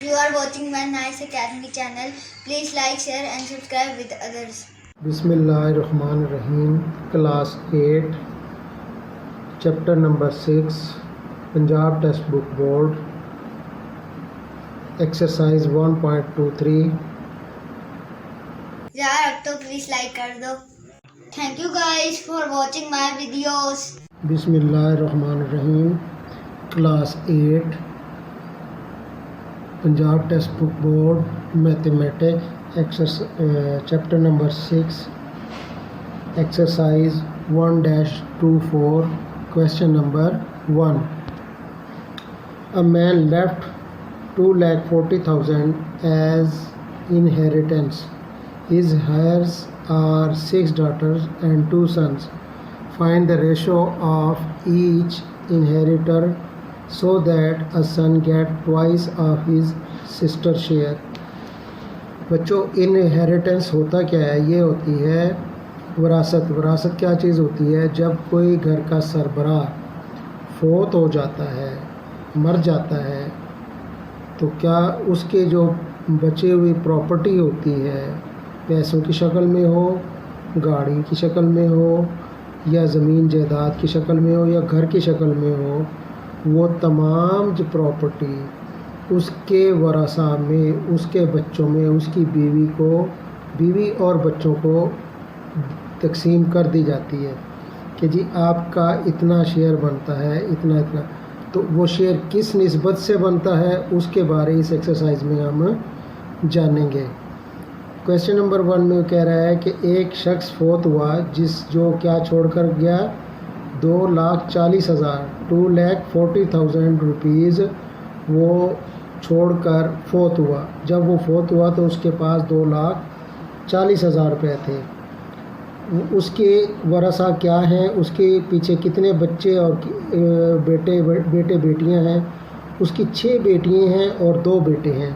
You are watching my Nice Academy channel. Please like, share and subscribe with others. बिस्मिल्लाहिर्रहमानिर्रहीम class 8 chapter number 6 Punjab text book board exercise 1.23 यार अब तो please like कर दो. Thank you guys for watching my videos. बिस्मिल्लाहिर्रहमानिर्रहीम class 8 Punjab text book board mathematics chapter number 6 exercise 1-24 question number 1. A man left 2,40,000 as inheritance. His heirs are 6 daughters and 2 sons. Find the ratio of each inheritor so that a son get twice of his sister's share. बच्चों, inheritance होता क्या है? ये होती है विरासत. विरासत क्या चीज़ होती है? जब कोई घर का सरबराह फोत हो जाता है, मर जाता है, तो क्या उसके जो बची हुई प्रॉपर्टी होती है, पैसों की शक्ल में हो, गाड़ी की शक्ल में हो, या ज़मीन जायदाद की शक्ल में हो, या घर की शक्ल में हो, वो तमाम जो प्रॉपर्टी उसके वरासा में, उसके बच्चों में, उसकी बीवी और बच्चों को तकसीम कर दी जाती है कि जी आपका इतना शेयर बनता है, इतना इतना. तो वो शेयर किस निस्बत से बनता है उसके बारे इस एक्सरसाइज में हम जानेंगे. क्वेश्चन नंबर 1 में कह रहा है कि एक शख्स फोत हुआ जो क्या छोड़कर गया? 2,40,000 2,40,000 रुपीज़ वो छोड़कर फोत हुआ. जब वो फोत हुआ तो उसके पास 2,40,000 रुपये थे. उसके वरसा क्या हैं? उसके पीछे कितने बच्चे और बेटे बेटियां हैं? उसकी 6 बेटियां हैं और 2 बेटे हैं.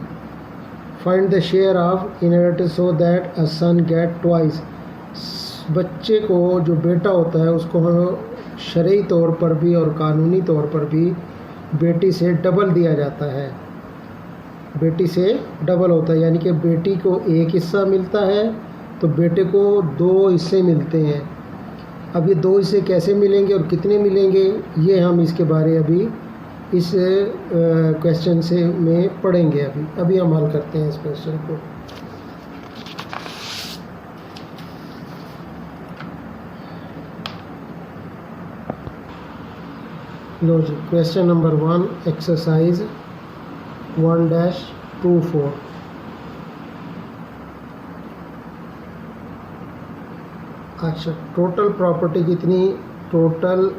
Find the share of inheritance so that a son get twice. बच्चे को जो बेटा होता है उसको शरई तौर पर भी और कानूनी तौर पर भी बेटी से डबल दिया जाता है. बेटी से डबल होता है, यानी कि बेटी को 1 हिस्सा मिलता है तो बेटे को 2 हिस्से मिलते हैं. अब ये 2 हिस्से कैसे मिलेंगे और कितने मिलेंगे, ये हम इसके बारे अभी इस क्वेश्चन से में पढ़ेंगे. अभी हम हल करते हैं इस क्वेश्चन को. लो जी, क्वेश्चन नंबर 1 एक्सरसाइज 1-24. अच्छा, टोटल प्रॉपर्टी कितनी? टोटल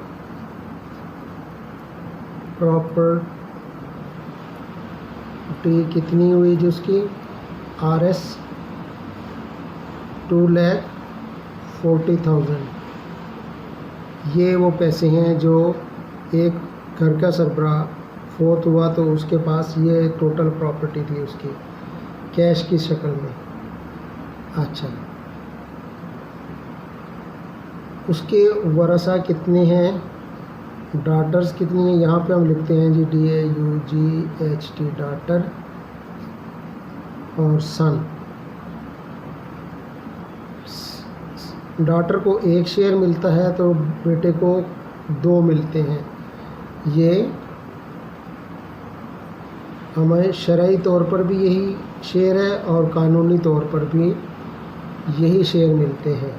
प्रॉपर्टी कितनी हुई जिसकी? RS 2,40,000. ये वो पैसे हैं जो एक घर का सरबराह फोत हुआ तो उसके पास ये टोटल प्रॉपर्टी थी उसकी, कैश की शक्ल में. अच्छा, उसके वरसा कितने हैं? डॉटर्स कितनी हैं? यहाँ पे हम लिखते हैं जी DAUGHT डॉटर और सन. डॉटर को 1 शेयर मिलता है तो बेटे को 2 मिलते हैं. ये हमें शरई तौर पर भी यही शेयर है और कानूनी तौर पर भी यही शेयर मिलते हैं.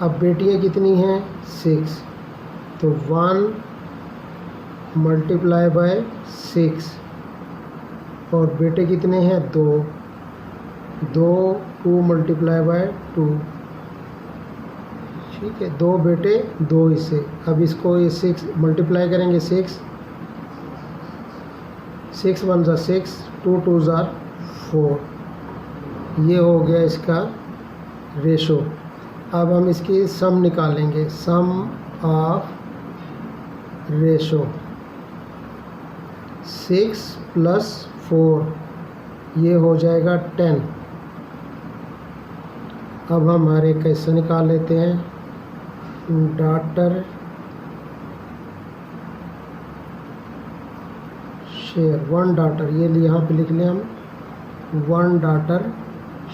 अब बेटियां कितनी हैं? 6. तो 1 × 6 और बेटे कितने हैं? 2 2 × 2. ठीक है, 2 बेटे 2 हिस्से. अब इसको ये 6 मल्टीप्लाई करेंगे. 6 1 × 6, 2 2 × 4. ये हो गया इसका रेशो. अब हम इसकी सम निकालेंगे. सम ऑफ रेशो 6 + 4 ये हो जाएगा 10. अब हम हमारे कैसे निकाल लेते हैं. डॉटर शेयर, वन डाटर, ये यहाँ पे लिख लें हम, वन डाटर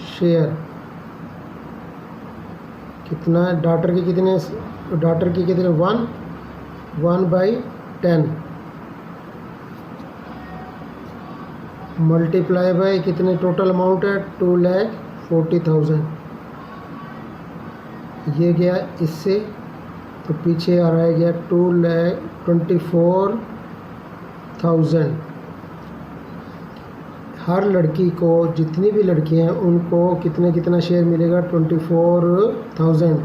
शेयर। कितना डाटर के कितने, डाटर के कितने, 1/10 मल्टीप्लाई बाय कितने टोटल अमाउंट है, 2,40,000। ये गया इससे, तो पीछे आ रहा गया 2,24,000। हर लड़की को, जितनी भी लड़कियां हैं उनको कितना शेयर मिलेगा, 24,000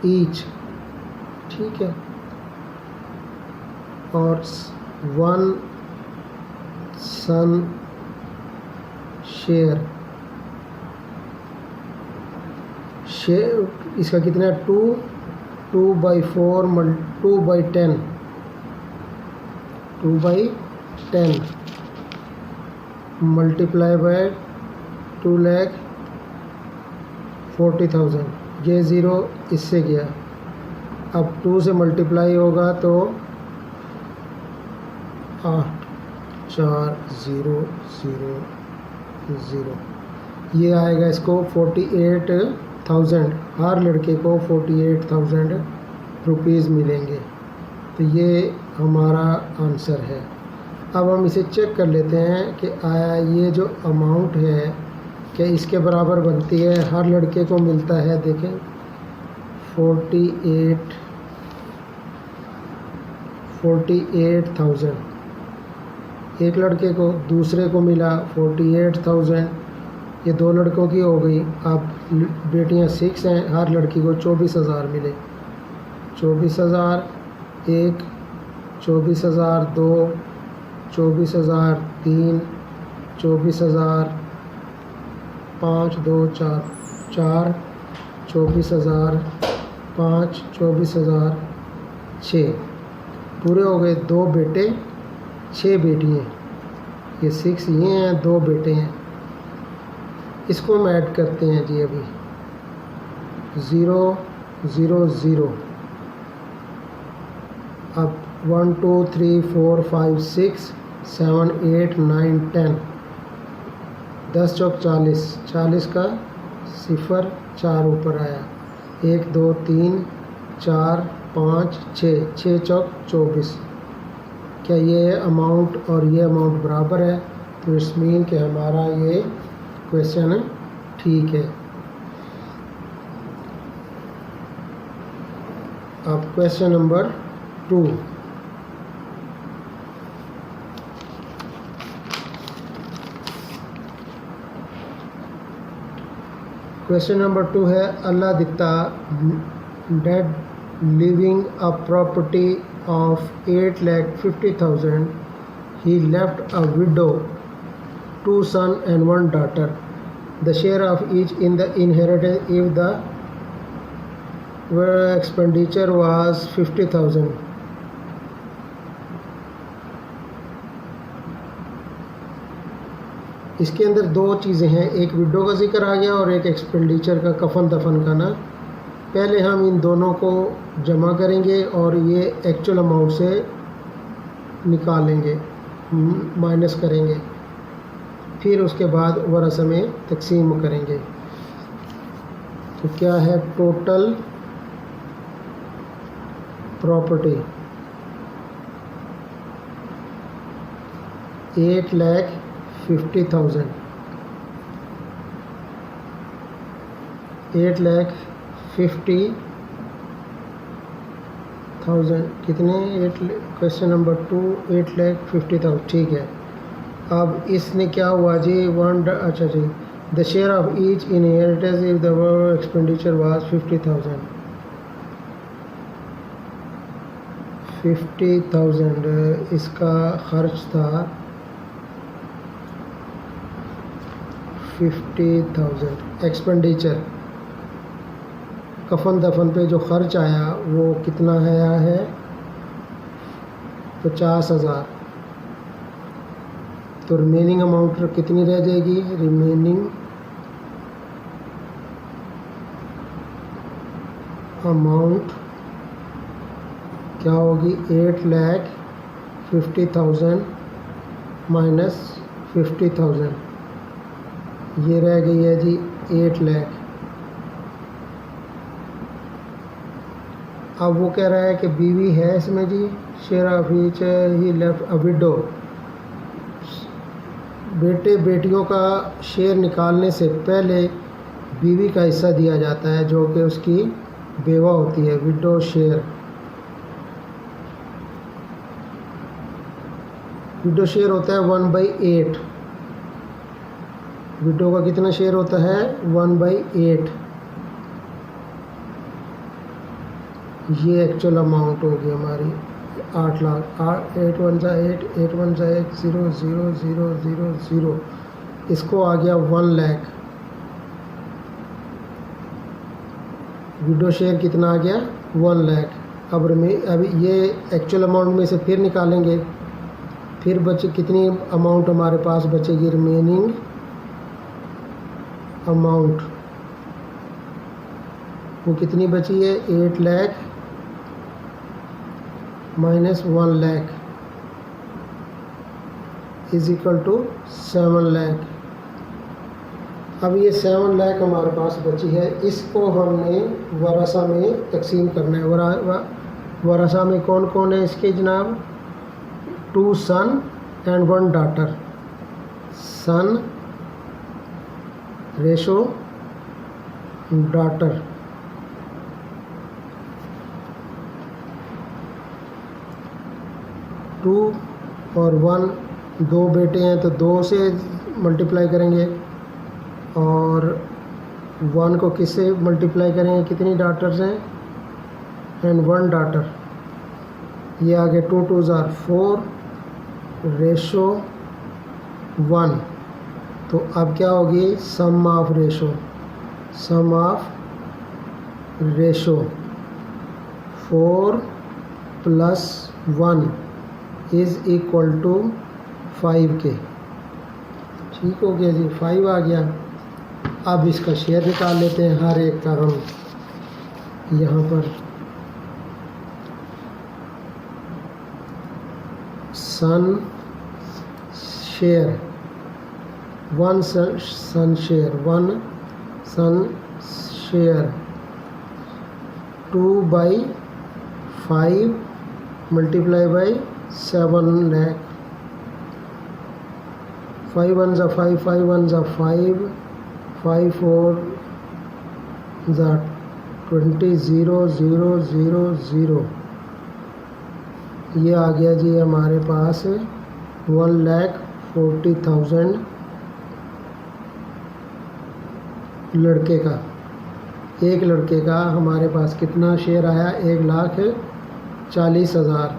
ईच, ठीक है। और वन सन शेयर, इसका कितना है, 2/10 मल्टीप्लाई बाय 2,40,000। ये ज़ीरो इससे गया, अब 2 से मल्टीप्लाई होगा तो 8,4,0,0,0, ये आएगा इसको 48,000। हर लड़के को 48,000 रुपीज़ मिलेंगे। तो ये हमारा आंसर है। अब हम इसे चेक कर लेते हैं कि आया ये जो अमाउंट है क्या इसके बराबर बनती है। हर लड़के को मिलता है, देखें 48,000 एक लड़के को, दूसरे को मिला 48,000, ये दो लड़कों की हो गई। अब बेटियां 6 हैं, हर लड़की को 24,000 मिले। 24,000 एक, 24,000 दो, 24,000 तीन, 24,000 5, 2, 4, 24,000 5, 24,000 6, पूरे हो गए। 2 बेटे 6 बेटियाँ, ये 6 ये हैं, 2 बेटे हैं। इसको हम ऐड करते हैं जी अभी, 0 0 0। अब 1 2 3 4 5 6 7 8 9 10, 10 चौक 40, 40 का 0 4 ऊपर आया, 1 2 3 4 5 6, 6 चौक 24। क्या ये अमाउंट और ये अमाउंट बराबर है? तो इट्स मीन कि हमारा ये क्वेश्चन ठीक है। अब क्वेश्चन नंबर 2, क्वेश्चन नंबर 2 है, अल्लाह दिता dead living a property of 8,50,000, he left a widow, 2 sons and 1 daughter. The share of each in the inheritance if the expenditure was 50,000. इसके अंदर 2 चीज़ें हैं, एक विडो का जिक्र आ गया और एक एक्सपेंडिचर का, कफन दफन का ना। पहले हम इन दोनों को जमा करेंगे और ये एक्चुअल अमाउंट से निकालेंगे, माइनस करेंगे, फिर उसके बाद वरसा में तकसीम करेंगे। तो क्या है टोटल प्रॉपर्टी, 8,50,000, 8,50,000 कितने, क्वेश्चन नंबर 2 8,50,000, ठीक है। अब इसने क्या हुआ जी, 1, अच्छा जी, the share of each inheritance if the expenditure was 50,000, 50,000 इसका खर्च था 50,000। एक्सपेंडिचर कफन दफन पे जो खर्च आया वो कितना आया है, 50,000। तो रिमेनिंग अमाउंट कितनी रह जाएगी, रिमेनिंग अमाउंट क्या होगी, 8,50,000 माइनस 50,000, ये रह गई है जी 8 लाख। अब वो कह रहा है कि बीवी है इसमें जी, share of each he left a widow. बेटे बेटियों का शेयर निकालने से पहले बीवी का हिस्सा दिया जाता है जो कि उसकी बेवा होती है, विडो शेयर। विडो शेयर होता है 1/8। विडो का कितना शेयर होता है? 1/8। ये एक्चुअल अमाउंट होगी हमारी 8 लाख। 8 1 जा 8, 8 1 जा 1, 0 0 0 0 0, इसको आ गया 1 लाख। विडो शेयर कितना आ गया? 1 लाख। अब अभी ये एक्चुअल अमाउंट में से फिर निकालेंगे, फिर बचे कितनी अमाउंट हमारे पास बचेगी? रिमेनिंग अमाउंट वो कितनी बची है? 8 लाख माइनस 1 लाख इज इक्वल टू 7 लाख। अब ये 7 लाख हमारे पास बची है, इसको हमने वरासा में तकसीम करना है। वरासा में कौन कौन है इसके जनाब? 2 son and 1 daughter. Son ratio daughter. Two और 1, 2 बेटे हैं तो 2 से मल्टीप्लाई करेंगे, और 1 को किससे मल्टीप्लाई करेंगे? कितनी डॉटर्स हैं? And 1 daughter. ये आगे 2 2 आर 4 रेशो 1। तो अब क्या होगी? Sum of ratio. Sum of ratio 4 plus 1 is equal to 5 के। ठीक हो गया जी, 5 आ गया। अब इसका शेयर निकाल लेते हैं हर एक का हम। यहाँ पर son share 1 son share 1 son share 2/5 multiply by 7 lakh. 5 1 जा 5, 5 1 जा 5, 5 4 जा 20, 0 0 0 0। ये आ गया जी हमारे पास 1,40,000 लड़के का। एक लड़के का हमारे पास कितना शेयर आया? 1,40,000।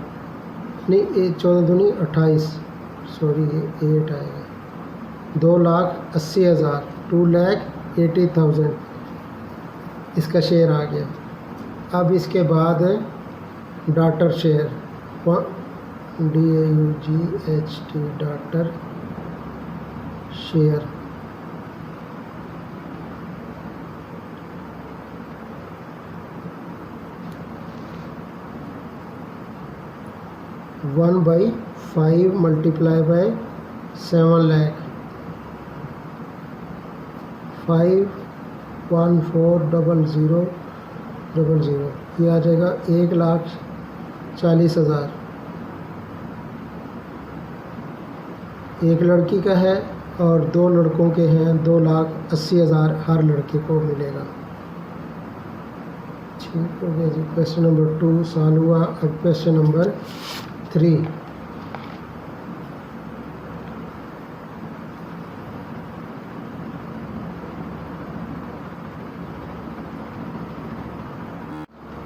नहीं, 14 दूनी 28, सॉरी ये 8 आएगा। 2,80,000, 2,80,000 इसका शेयर आ गया। अब इसके बाद daughter share DAUGHT daughter share 1/5 multiply by 7 lakh. 5140000 ये आ जाएगा 1,40,000। एक लड़की का है और 2 लड़कों के हैं, 2,80,000 हर लड़के को मिलेगा। ठीक हो गया जी। क्वेश्चन नंबर 2 सॉल्व हुआ। अब क्वेश्चन नंबर 3।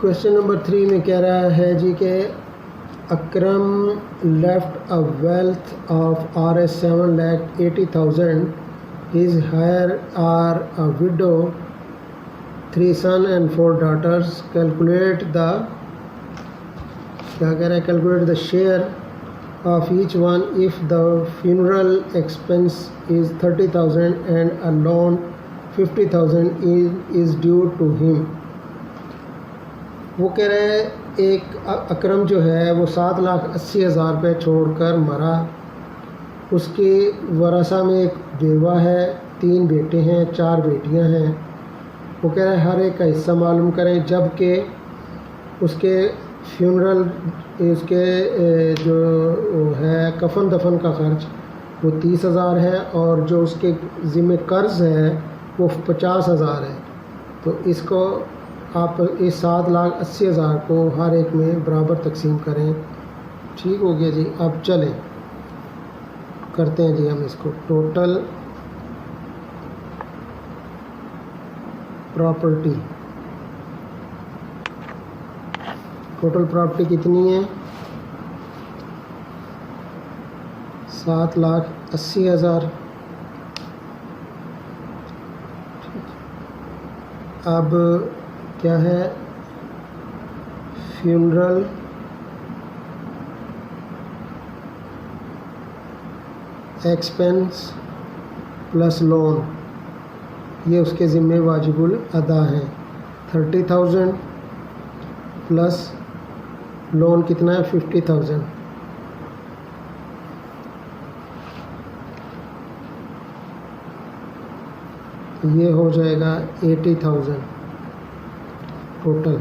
क्वेश्चन नंबर 3 में कह रहा है जी कि अकरम left a wealth of Rs 7,80,000. His heir are a widow, 3 sons and 4 daughters. Calculate the calculate the share of each one if the funeral expense is 30,000 and a loan 50,000 is due to him. वो कह रहे हैं एक अकरम जो है वो 7,80,000 रुपये छोड़कर मरा उसके वरासा में एक बेवा है, 3 बेटे हैं, 4 बेटियां हैं। वो कह रहा है हर एक का हिस्सा मालूम करें, जबकि उसके फ्यूनरल, उसके जो है कफन दफन का खर्च वो 30,000 है, और जो उसके ज़िम्मे कर्ज़ है वो 50,000 है। तो इसको आप इस 7,80,000 को हर एक में बराबर तकसीम करें। ठीक हो गया जी। अब चलें करते हैं जी हम इसको। टोटल प्रॉपर्टी, टोटल प्रॉपर्टी कितनी है? 7,80,000। अब क्या है? फ्यूनरल एक्सपेंस प्लस लोन, ये उसके ज़िम्मे वाजिबुल अदा है। 30,000 प्लस लोन कितना है? 50,000। ये हो जाएगा 80,000 टोटल।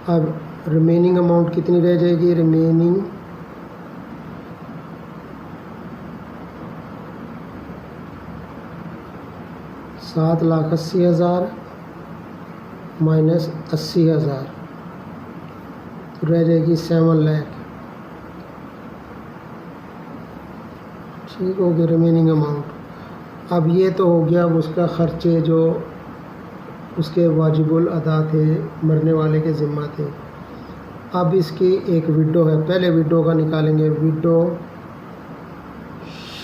अब रिमेनिंग अमाउंट कितनी रह जाएगी? रिमेनिंग 7,80,000 माइनस 80,000 तो रह जाएगी 7 लाख। ठीक हो गया रिमेनिंग अमाउंट। अब ये तो हो गया उसका ख़र्चे जो उसके वाजिबुल अदा थे, मरने वाले के ज़िम्मा थे। अब इसकी एक विडो है, पहले विडो का निकालेंगे। Window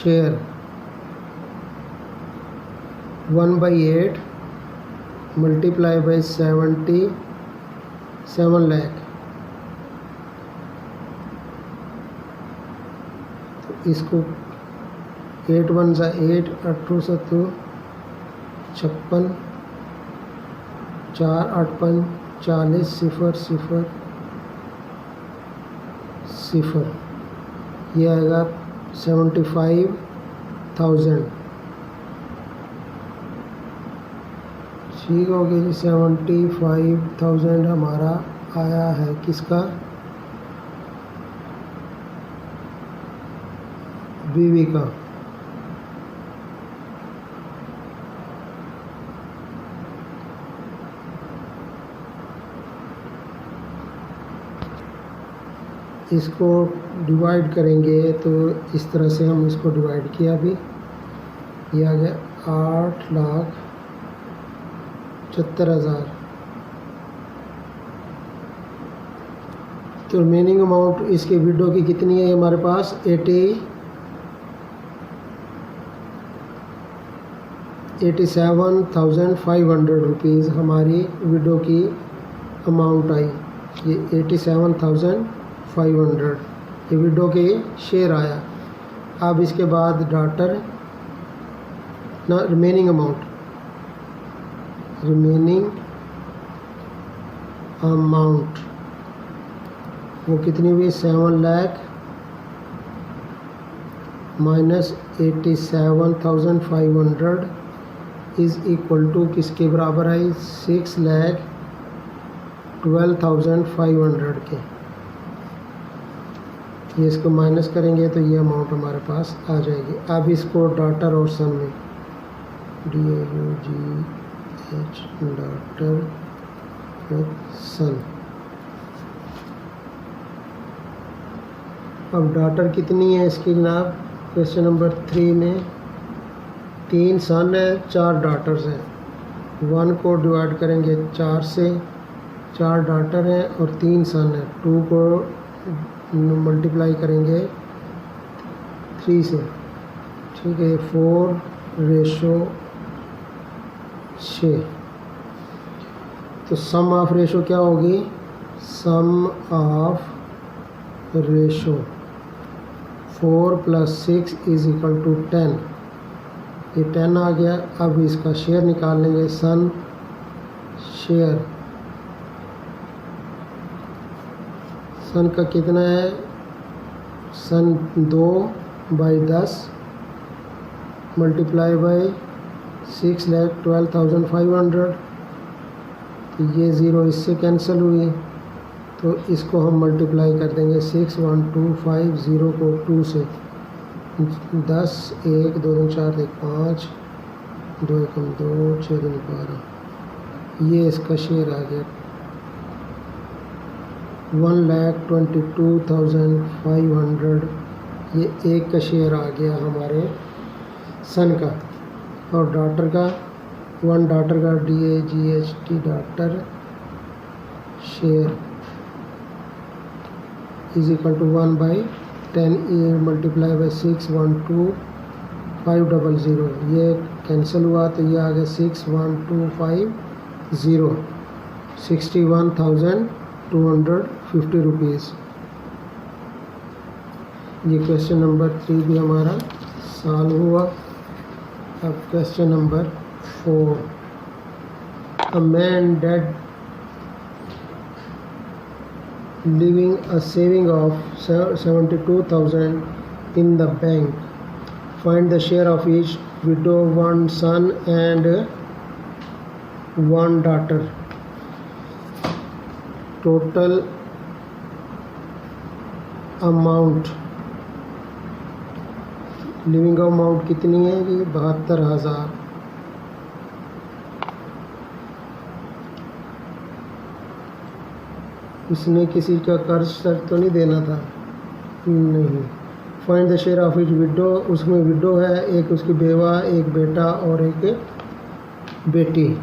share 1/8 multiply by 77 lakh. तो इसको 8 1 सा 8, 8 2 सा 2, 56, 4 8 5 40, 0 0 0। ये आएगा 75,000। ठीक हो गया जी। 75,000 हमारा आया है किसका? बीवी का। इसको डिवाइड करेंगे तो इस तरह से हम इसको डिवाइड किया। अभी ये आ गया 8,75,000। तो रिमेनिंग अमाउंट इसके विडो की कितनी है हमारे पास? 87,500 रुपीज़ हमारी विडो की अमाउंट आई। ये 87,500 ये विडो के शेयर आया। अब इसके बाद डॉटर ना रिमेनिंग अमाउंट, वो कितनी हुई? 7 लाख माइनस 87,500 इज़ इक्वल टू किसके बराबर आई? 6,12,500 के। ये इसको माइनस करेंगे तो ये अमाउंट हमारे पास आ जाएगी। अब इसको डॉटर और सन में DAUGH डॉटर सन। अब डॉटर कितनी है इसकी जनाब? क्वेश्चन नंबर 3 में 3 सन है, 4 डॉटर्स हैं। 1 को डिवाइड करेंगे 4 से, 4 डॉटर हैं और 3 सन है। 2 को मल्टीप्लाई करेंगे 3 से। ठीक है, 4:6। तो सम ऑफ रेशो क्या होगी? Sum of ratio 4 + 6 is equal to 10। ये 10 आ गया। अब इसका शेयर निकाल लेंगे। सन शेयर, सन का कितना है? सन 2/10 मल्टीप्लाई बाय 6,12,500, तो ये ज़ीरो इससे कैंसिल हुई, तो इसको हम मल्टीप्लाई कर देंगे 61,250 को 2 से, 10, 1, 2 दूनी 4, 1 5, 2 एकम 2, 6 दूनी 12, ये इसका शेयर आ गया 1,22,500। ये एक का शेयर आ गया हमारे सन का। और डॉटर का, वन डॉटर का DAGHT daughter share is equal to 1/10 multiply by 612,500, ये कैंसिल हुआ तो ये आ गया 61,250, 61,250 रुपीज़। ये क्वेश्चन नंबर 3 भी हमारा सॉल्व हुआ। अब question number 4, a man dead leaving a saving of 72,000 in the bank. Find the share of each widow, one son and one daughter. Total amount, living amount कितनी है कि 72,000। इसने किसी का कर्ज सर तो नहीं देना था, नहीं। Find the share of each window, उसमें विडो है, एक उसकी बेवा, एक बेटा और एक बेटी।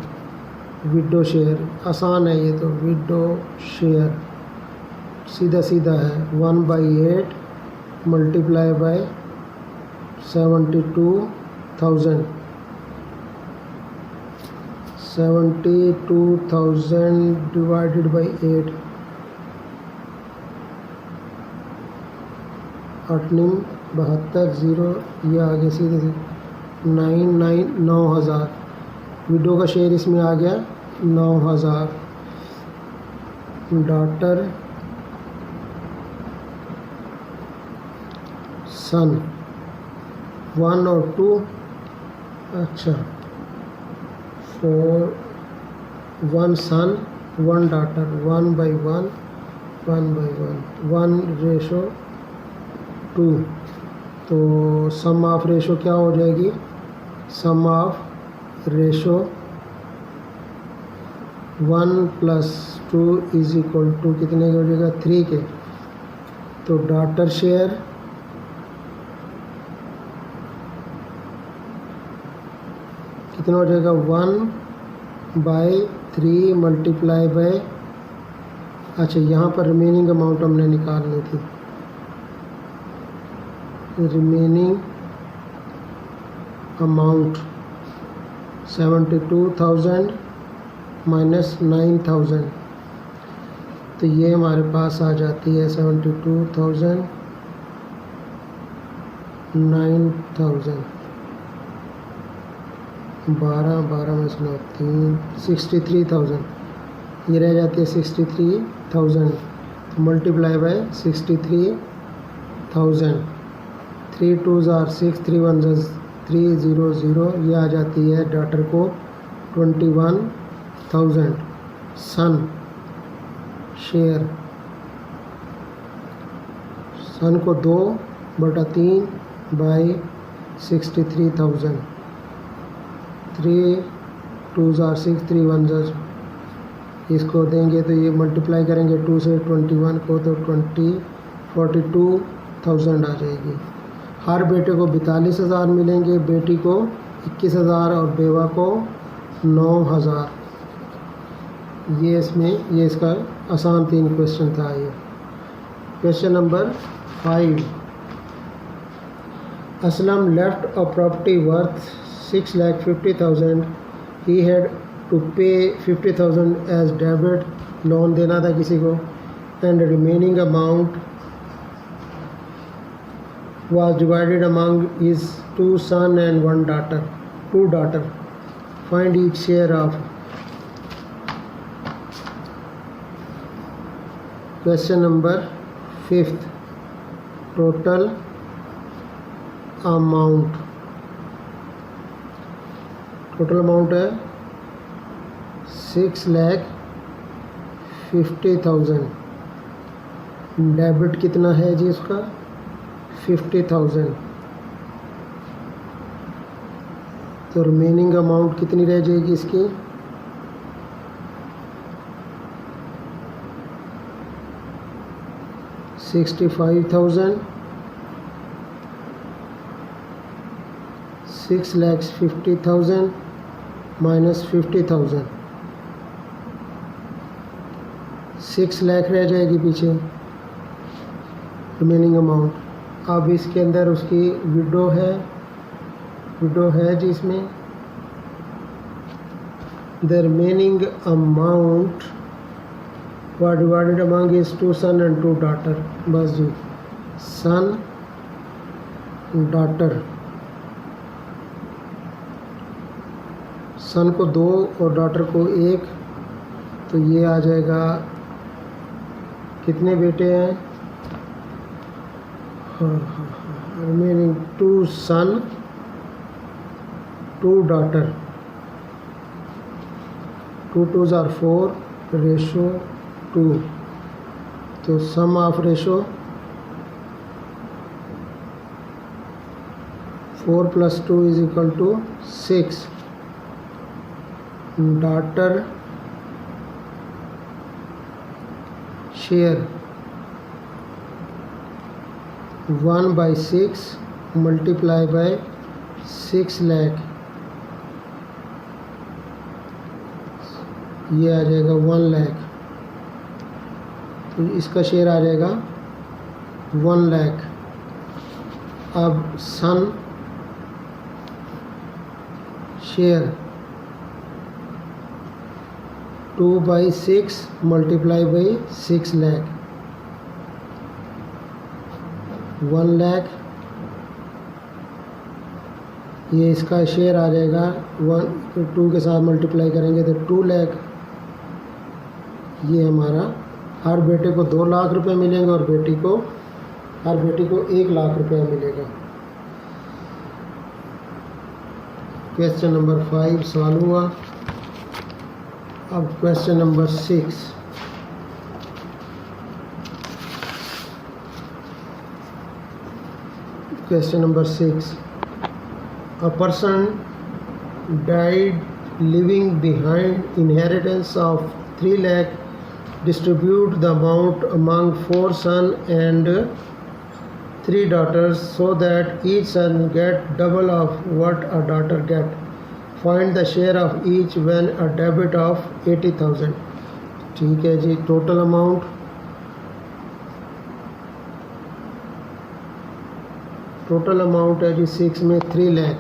विडो शेयर आसान है ये तो, विडो शेयर सीधा सीधा है, 1/8 मल्टीप्लाई बाय 72,000, 72,000 डिवाइडेड बाई 8, 8×9 ये आगे सीधे से 9,000। विडो का शेयर इसमें आ गया 9,000। डॉटर सन 1 और 2, अच्छा 4, 1 सन 1 डॉटर, 1/1, 1/1 तो सम ऑफ रेशो क्या हो जाएगी, sum of ratio 1 + 2 is equal to कितने के हो जाएगा, 3 के। तो डॉटर शेयर कितना हो जाएगा, 1/3 मल्टीप्लाई बाय, अच्छा यहाँ पर रिमेनिंग अमाउंट हमने निकालनी थी, रिमेनिंग अमाउंट 72,000 माइनस 9,000, तो ये हमारे पास आ जाती है 72,000 9,000, 12 में से 3, 63,000, ये रह जाती है 63,000, multiply by 63,000, 3 2s are 6, 3 1s are 300, ये आ जाती है डॉटर को 21,000। सन शेयर, सन को 2/3 by 63,000, 3 2s are 6, 3 1s are, इसको देंगे तो ये मल्टीप्लाई करेंगे 2 से 21 को तो 42,000 आ जाएगी। हर बेटे को 42,000 मिलेंगे, बेटी को 21,000 और बेवा को 9,000। ये इसका आसान 3 क्वेश्चन था ये। Question number 5, Aslam left a property worth 6,50,000, he had to pay 50,000 as debit, loan देना था किसी को, and remaining amount was divided among his 2 sons and 1 daughter, 2 daughters. Find each share of. Question number 5th, total amount total amount है 6,50,000। Debit कितना है जी इसका 50,000। तो remaining amount कितनी रह जाएगी इसकी 65,000। 6,50,000 माइनस 50,000 6 लाख रह जाएगी पीछे रिमेनिंग अमाउंट। अब इसके अंदर उसकी विडो है जिसमें the remaining amount were divided among is 2 son and 2 daughter. बस जी सन डॉटर, सन को 2 और डॉटर को 1, तो ये आ जाएगा कितने बेटे हैं remaining 2 son 2 daughter 2 2s are 4 ratio 2। तो sum of ratio 4 + 2 = 6। Daughter share 1/6 multiply by 6 lakh, ये आ जाएगा 1 लाख। तो इसका शेयर आ जाएगा 1 लाख। अब son share 2/6 multiply by 6 lakh 1 lakh. ये इसका शेयर आ जाएगा 2 के साथ मल्टीप्लाई करेंगे तो 2 लाख। ये हमारा हर बेटे को 2 लाख रुपए मिलेंगे और हर बेटी को 1 लाख रुपया मिलेगा। क्वेश्चन नंबर 5 सॉल्व हुआ। अब question number 6। Question number 6, a person died leaving behind inheritance of 3 lakh. Distribute the amount among 4 sons and 3 daughters so that each son get double of what a daughter get. Find the share of each when a debit of 80,000। ठीक है जी, total amount है जी 6 में 3 lakh.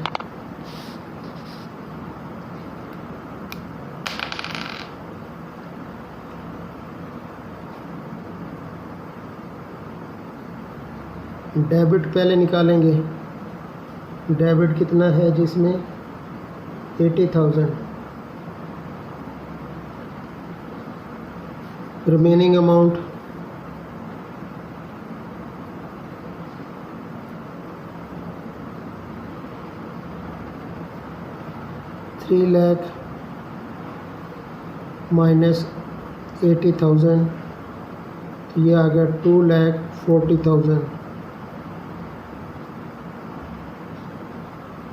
Debit पहले निकालेंगे। Debit कितना है जिसमें 80,000। Remaining amount 3 lakh minus 80,000, तो ये आ गया 2,40,000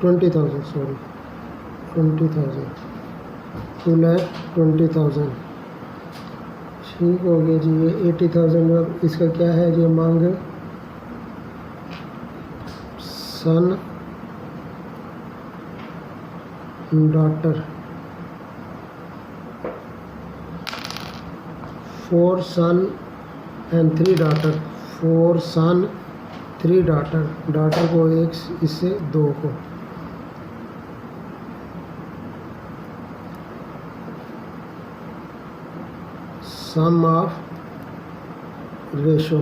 20,000 सॉरी 20,000 2,20,000। ठीक हो गया जी। ये 80,000 अब इसका क्या है जी मांग son daughter 4 son and 3 daughter 4 son 3 daughter को 1 इससे 2 को सम ऑफ रेशो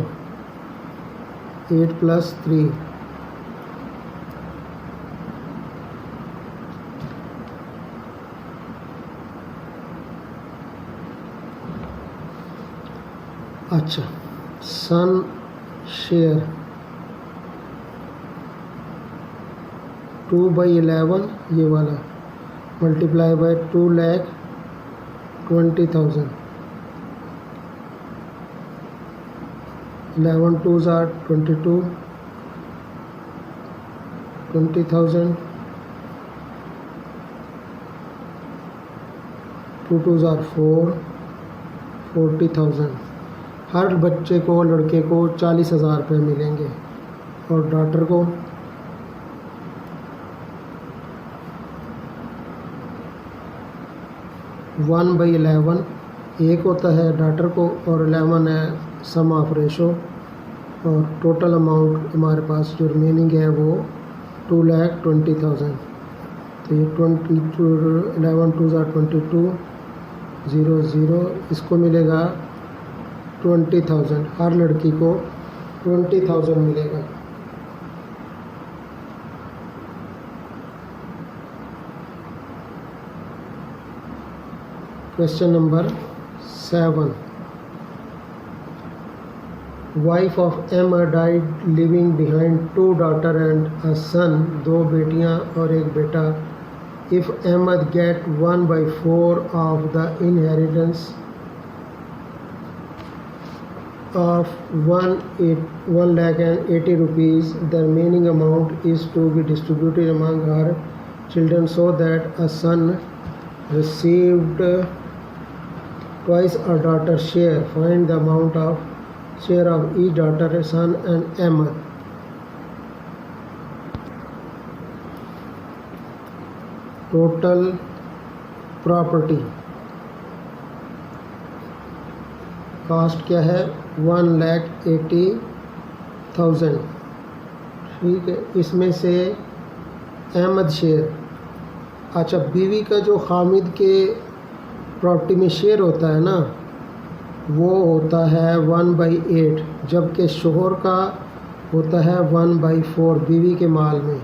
8 + 3 अच्छा सन शेयर 2/11 ये वाला multiply by 2,20,000. 11 twos are 22, 20,000. 2 twos are 4, 40,000. हर बच्चे को, लड़के को 40,000 रुपये मिलेंगे और डॉटर को 1/11 एक होता है डॉटर को, और 11 है सम ऑफ रेशो, और टोटल अमाउंट हमारे पास जो रिमेनिंग है वो 2,20,000. तो ये 11 टूज़ आर 22, 0 0, इसको मिलेगा 20,000. हर लड़की को 20,000 मिलेगा. Question number 7. Wife of Emma died living behind 2 daughter and a son. 2 बेटियां और एक बेटा. If Ahmed get 1/4 of the inheritance of 1,80,000 rupees, the remaining amount is to be distributed among her children so that a son received twice a daughter's share. Find the amount of share of each daughter, son and Ahmed. Total property cost क्या है 1,80,000. ठीक है, इसमें से Ahmad share. अच्छा, बीवी का जो हामिद के प्रॉपर्टी में शेयर होता है ना, वो होता है 1/8, जबकि शोहर का होता है 1/4 बीवी के माल में.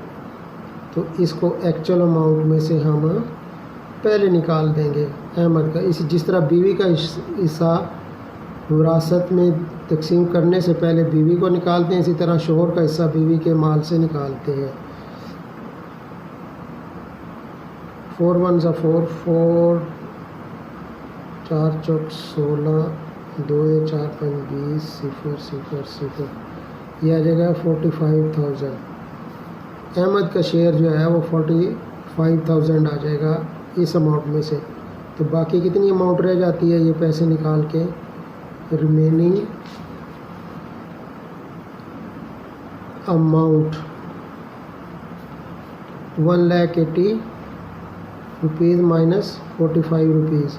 तो इसको एक्चुअल अमाउंट में से हम पहले निकाल देंगे अहमद का. इसी जिस तरह बीवी का हिस्सा विरासत में तकसीम करने से पहले बीवी को निकालते हैं, इसी तरह शोहर का हिस्सा बीवी के माल से निकालते हैं. 4 1 4, 4 4 चौक 16, 2 4 5 20, 0 0 0. यह आ जाएगा 45,000. अहमद का शेयर जो है वो 45,000 आ जाएगा इस अमाउंट में से. तो बाकी कितनी अमाउंट रह जाती है ये पैसे निकाल के? Remaining amount 1,80,000 rupees minus 45 rupees,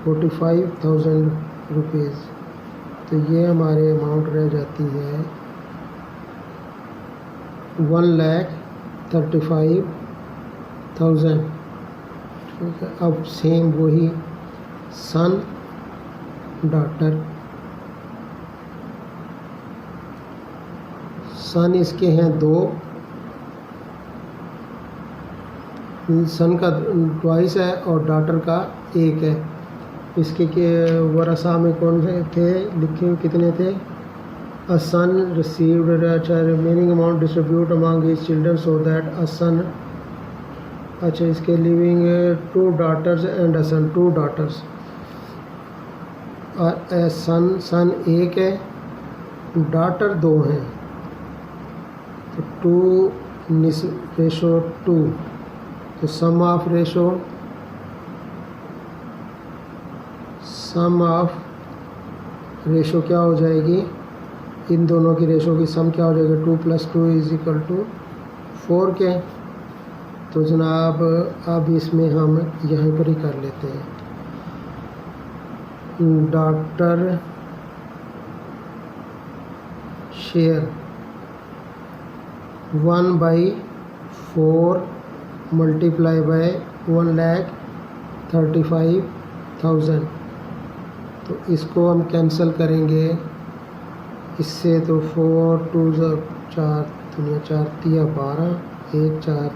45,000 rupees. तो ये हमारे अमाउंट रह जाती है 1,35,000. ठीक है, अब सेम वही सन डॉटर. सन इसके हैं 2, सन का ट्वाइस है और डॉटर का 1 है. इसके के वरसा में कौन से थे लिखे हुए, कितने थे? अ सन रिसीव्ड, अच्छा, remaining amount distribute among his children so that a son. अच्छा, इसके living 2 daughters and a son, 2 daughters. और सन 1 है, डॉटर 2 हैं. तो 2:2. तो सम ऑफ रेशो क्या हो जाएगी? इन दोनों की रेशो की सम क्या हो जाएगी? 2 + 2 = 4 के. तो जनाब अब इसमें हम यहीं पर ही कर लेते हैं. Doctor share 1/4 multiply by 1,35,000. तो इसको हम कैंसिल करेंगे इससे. तो 4 2 4 4 3 12, 1 4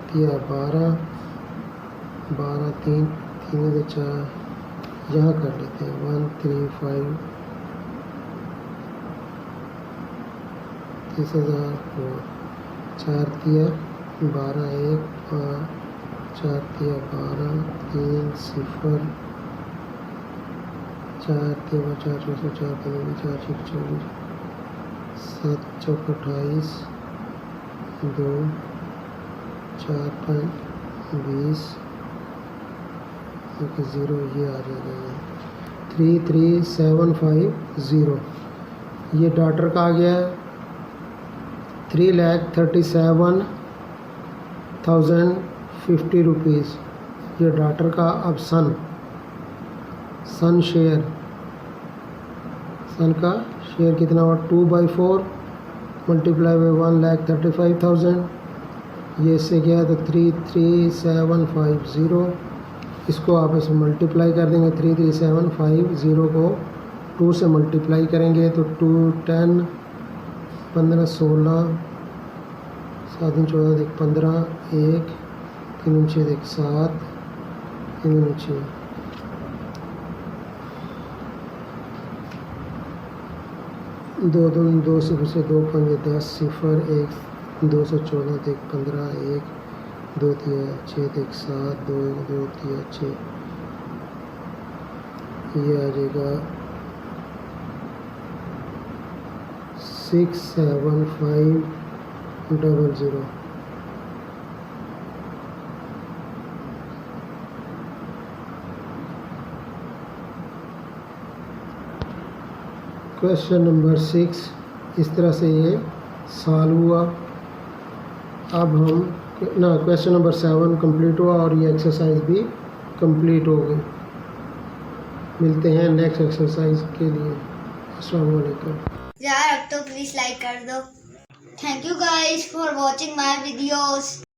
3 12, 12 3 3 4, यहाँ कर लेते हैं 1 3 5, 30,000 4 4 3 12 1 5 4 3 12 3 0 4 3 4 4 4 5 4 6 24 7 4 28 2 4 5 20 एक 0 ये आ जाएगा ये 33750 ये डॉटर का आ गया है 3,37,050 रुपीज़ ये डॉटर का। अब सन का शेयर कितना हुआ 2/4 मल्टीप्लाई बाई 1,35,000 ये इससे गया तो 33750 इसको आप इसमें मल्टीप्लाई कर देंगे 33750 को 2 से मल्टीप्लाई करेंगे तो 2 10 15 16 7 14 देख 15 1 3 6 देख 7 3 6 2 2 2 0 से 2 5 10 0 1 214 देख 15 1 2 3 6 देख 7 2 2 3 6 ये आ जाएगा 67500। क्वेश्चन नंबर 6 इस तरह से ये सॉल्व हुआ। अब हम क्वेश्चन नंबर 7 कंप्लीट हुआ और ये एक्सरसाइज भी कंप्लीट हो गई। मिलते हैं नेक्स्ट एक्सरसाइज के लिए। अस्सलाम वालेकुम। यार अब तो प्लीज लाइक कर दो। Thank you guys for watching my videos.